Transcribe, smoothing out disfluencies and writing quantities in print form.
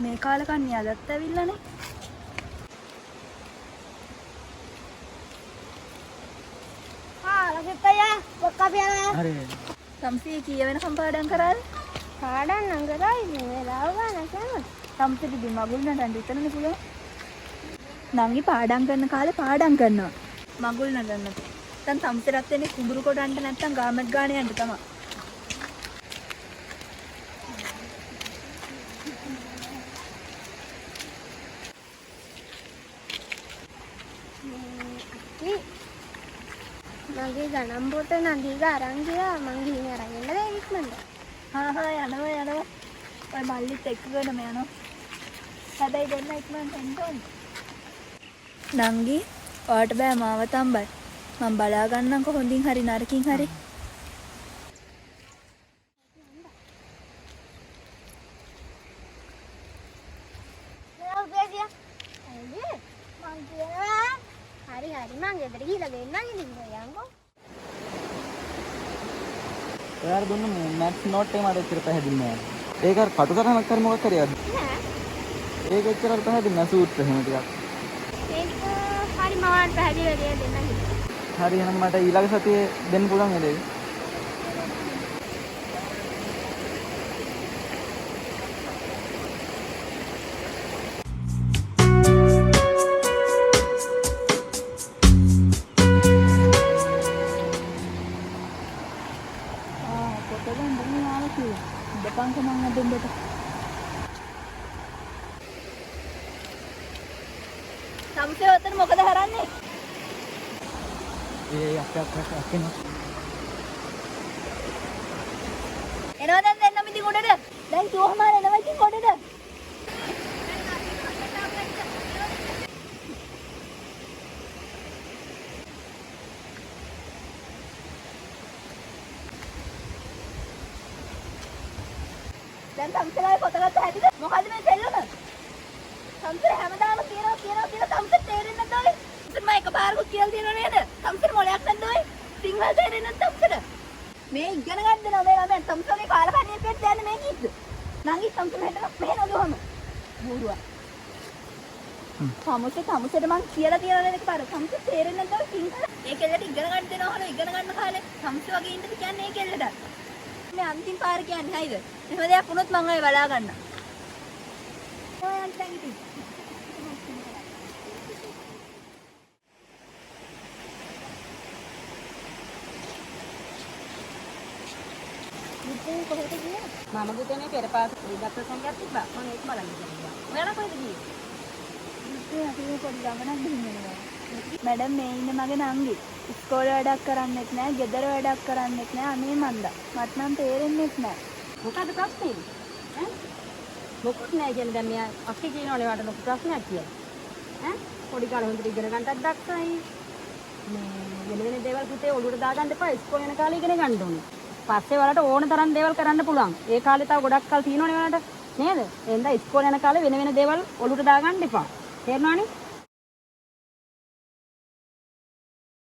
මේ කාලේ කන්නේ අදත් ඇවිල්ලානේ. ලගෙත්තයා කොක්ක පියනවා. හරි. සම්සී කීය වෙනකම් පාඩම් කරාද? පාඩම් නම් කරයි මේ වෙලාව ගන්න කියනවා. සම්සිට දි මගුල් නටන්න විතරනේ පුළුවන්. නංගි පාඩම් කරන කාලේ පාඩම් කරනවා. මගුල් නටන්න. දැන් සම්සිරත් එන්නේ කුඹුරු කොටන්න නැත්තම් ගාමට් ගාන යන්න තමයි. මගේ ගණන් පොත නදීක අරන් ගියා මං ගිහින් අරන් එන්න දැන් ඉක්මනට. යනවා. ඔය මල්ලිත් එක්කගෙනම යනවා. හැබැයි දෙන්න ඉක්මනට එන්න ඕනේ. නංගි ඔයාට බෑ මාව තම්බයි. මම බලා ගන්නම්කො හොඳින් හරි නරකින් හරි. හරි මං ගෙදර ගිහලා දෙන්නම් ඉතින් යන්කෝ. ඔයාලා දුන්න මැත්ස් නෝට් එක මට එච්චර පැහැදිලි නෑ. ඒක අර කටුතරණක් කර මොකක් හරියද? නෑ. ඒක එච්චර පැහැදිලි නෑ සූත්‍ර එහෙම ටිකක්. ඒක හරි මම වань පැහැදිලිව දෙන්නම් ඉතින්. හරි එහෙනම් මට ඊළඟ සතියේ දෙන්න පුළුවන් නේද? සම්සේ ඔතන මොකද හරන්නේ? අක්කේ එනවා දැන් දෙන්නම ඉතින් උඩට. දැන් කිව්වමාර එනවා ඉතින් උඩට. දැන් සම්සලායි පොතකට හැදිද? මොකද මේ සෙල්ලම? සම්සල හැමදාම කියනවා සම්සල තේරෙන්නේ නැද්ද ඔය? ඉතින් මම එකපාරකුත් කියලා දෙනව නේද? සම්සල මොලයක් නැද්ද ඔය? සිංහල තේරෙන්නේ නැද්ද සම්සල? මේ ඉගෙන ගන්න දෙනවා මේ ළමයන් සම්සලේ කාලකන්ණියෙක් වෙන්න දැන් මේ කිව්ද? නංගි සම්සල හැටම මෙහෙ නෝදවම. බූරුවා. සම්සලට මං කියලා තියනවා නේද එකපාර? සම්සල තේරෙන්නේ නැද්ද ඔය සිංහල? ඒ කෙල්ලට ඉගෙන ගන්න දෙනවා හොර ඉගෙන ගන්න කාලේ සම්සල වගේ ඉන්නද කියන්නේ ඒ කෙල්ලට? මේ අන්තිම පාර කියන්නේ හයිද? එහෙම දෙයක් වුණොත් මං ඔය බලා ගන්නම්. ඔයයන් දැන් ඉතින්. ඉතින් කොහෙද ගියේ? මම ගිහින් පෙර පාස ඉඳලා සංගයක් තිබ්බා. මම ඒක බලන්න ගියා. ඔයාලා කොහෙද ගියේ? ඉතින් අපි පොඩි ගමනක් ගිහින් එනවා. මැඩම් මේ ඉන්නේ මගේ නංගි. ඉස්කෝලේ වැඩක් කරන්නෙත් නෑ, ගෙදර වැඩක් කරන්නෙත් නෑ. අනේ මන්දා. මට නම් තේරෙන්නෙත් නෑ. මොකද ප්‍රශ්නේ? ඈ? මොකක්ද නෑ කියන්නේ දැන් මෙයා අක්කේ කියනවනේ වාට ලොකු ප්‍රශ්නයක් කියලා. ඈ? පොඩි කාලේ හොඳට ඉගෙන ගන්නටත් දක්ෂයි. මේ වෙන දේවල් පුතේ ඔළුවට දාගන්න එපා. ඉස්කෝලේ යන කාලේ ඉගෙන ගන්න ඕනේ. පස්සේ වලට ඕන තරම් දේවල් කරන්න පුළුවන්. ඒ කාලේ තව ගොඩක් කල් තියෙනවනේ වලට. නේද? එහෙනම් ඉස්කෝලේ යන කාලේ වෙන දේවල් ඔළුවට දාගන්න එපා. තේරුණානේ?